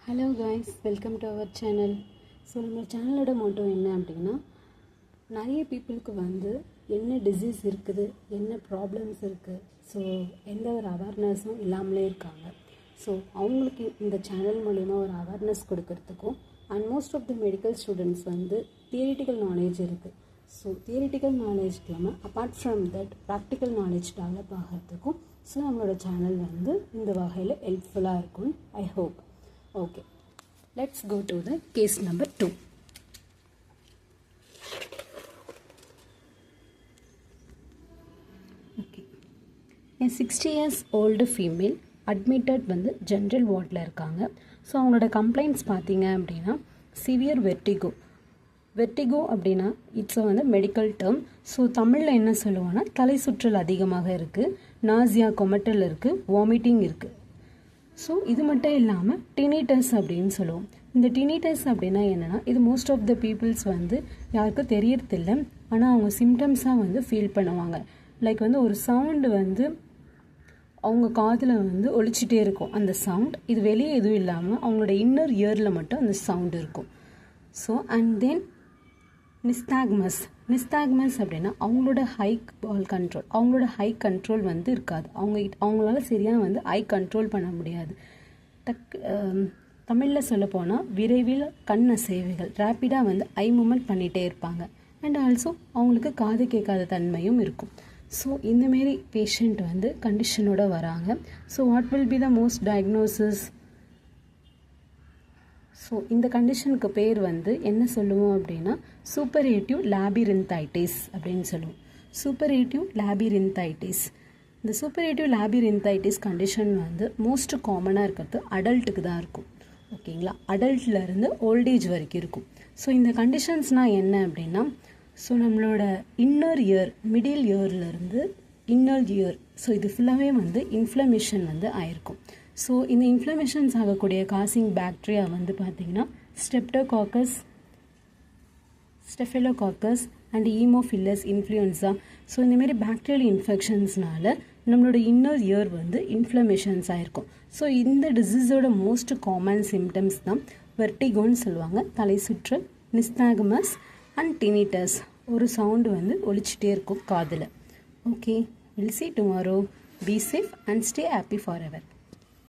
Hello guys, welcome to our channel. So நம்ம சேனலோட Moto என்ன அப்படின்னா, நிறைய பீப்புளுக்கு என்ன டிசீஸ் இருக்குது, என்ன ப்ராப்ளம்ஸ் இருக்குது, ஸோ எந்த ஒரு அவேர்னஸும் இல்லாமலே இருக்காங்க. ஸோ அவங்களுக்கு இந்த சேனல் மூலிமா ஒரு அவேர்னஸ் கொடுக்கறதுக்கும் and most of the medical students theoretical knowledge இருக்குது. ஸோ தியரிட்டிக்கல் நாலேஜ் இல்லாமல் apart from that practical knowledge develop ஆகிறதுக்கும் ஸோ நம்மளோட சேனல் இந்த வகையில் ஹெல்ப்ஃபுல்லாக இருக்கும். I hope. Okay, let's go to the case number 2. Okay, a 60 years old female admitted general ward la irukanga. So avangaloda complaints pathinga appadina severe vertigo அப்படினா it's medical term. So தமிழில் என்ன சொல்லுவோன்னா தலை சுற்றல் அதிகமாக இருக்குது, நாசியா கொமட்டல் இருக்குது, vomiting இருக்குது. So இது மட்டும் இல்லாமல் டினிட்டஸ் அப்படின்னு சொல்லுவோம். இந்த டினிட்டஸ் அப்படின்னா என்னென்னா, இது மோஸ்ட் ஆஃப் த பீப்புள்ஸ் யாருக்கும் தெரியறதில்லை, ஆனால் அவங்க சிம்டம்ஸாக ஃபீல் பண்ணுவாங்க. லைக் ஒரு சவுண்டு அவங்க காதில் ஒலிச்சிட்டே இருக்கும். அந்த சவுண்ட் இது வெளியே எதுவும் இல்லாமல் அவங்களோட இன்னர் இயரில் மட்டும் அந்த சவுண்ட் இருக்கும். ஸோ அண்ட் தென் நிஸ்தாக்மஸ் அப்படின்னா அவங்களோட ஹை கண்ட்ரோல் இருக்காது. அவங்களால சரியாக ஐ கண்ட்ரோல் பண்ண முடியாது. தமிழில் சொல்லப்போனால் விரைவில் கண் அசைவுகள் ரேப்பிடாக ஐ மூமெண்ட் பண்ணிகிட்டே இருப்பாங்க. அண்ட் ஆல்சோ அவங்களுக்கு காது கேட்காத தன்மையும் இருக்கும். ஸோ இந்தமாரி பேஷண்ட் கண்டிஷனோட வராங்க. So what will be the most diagnosis? So இந்த கண்டிஷனுக்கு பேர் என்ன சொல்லுவோம் அப்படின்னா சூப்பரேட்டிவ் லேபிரின்தைட்டிஸ் அப்படின்னு சொல்லுவோம். சூப்பரேட்டிவ் லேபிரின்தைட்டிஸ். இந்த சூப்பரேட்டிவ் லேபிரின்தைட்டிஸ் கண்டிஷன் மோஸ்ட் காமனாக இருக்கிறது அடல்ட்டுக்கு தான் இருக்கும். ஓகேங்களா, அடல்ட்லேருந்து ஓல்டேஜ் வரைக்கும் இருக்கும். ஸோ இந்த கண்டிஷன்ஸ்னால் என்ன அப்படின்னா, ஸோ நம்மளோட இன்னர் இயர், மிடில் இயர்லேருந்து இன்னர் இயர், ஸோ இது ஃபுல்லாகவே இன்ஃப்ளமேஷன் ஆயிருக்கும். ஸோ இந்த இன்ஃப்ளமேஷன்ஸ் ஆகக்கூடிய காசிங் பாக்டீரியா பார்த்திங்கன்னா ஸ்டெஃபெலோகாக்கஸ் அண்ட் ஈமோஃபில்லஸ் இன்ஃப்ளூயன்ஸா. ஸோ இந்தமாரி பாக்டீரியல் இன்ஃபெக்ஷன்ஸ்னால நம்மளோட இன்னர் இயர் இன்ஃப்ளமேஷன்ஸ் ஆகிருக்கும். ஸோ இந்த டிசீஸோட மோஸ்ட் காமன் சிம்டம்ஸ் தான் வெர்டிகோன்னு சொல்லுவாங்க, தலை சுற்றல், நிஸ்தாகமஸ் அண்ட் டினிட்டஸ். ஒரு சவுண்டு ஒலிச்சிட்டே இருக்கும் காதில். Okay, will see tomorrow. Be safe and stay happy forever.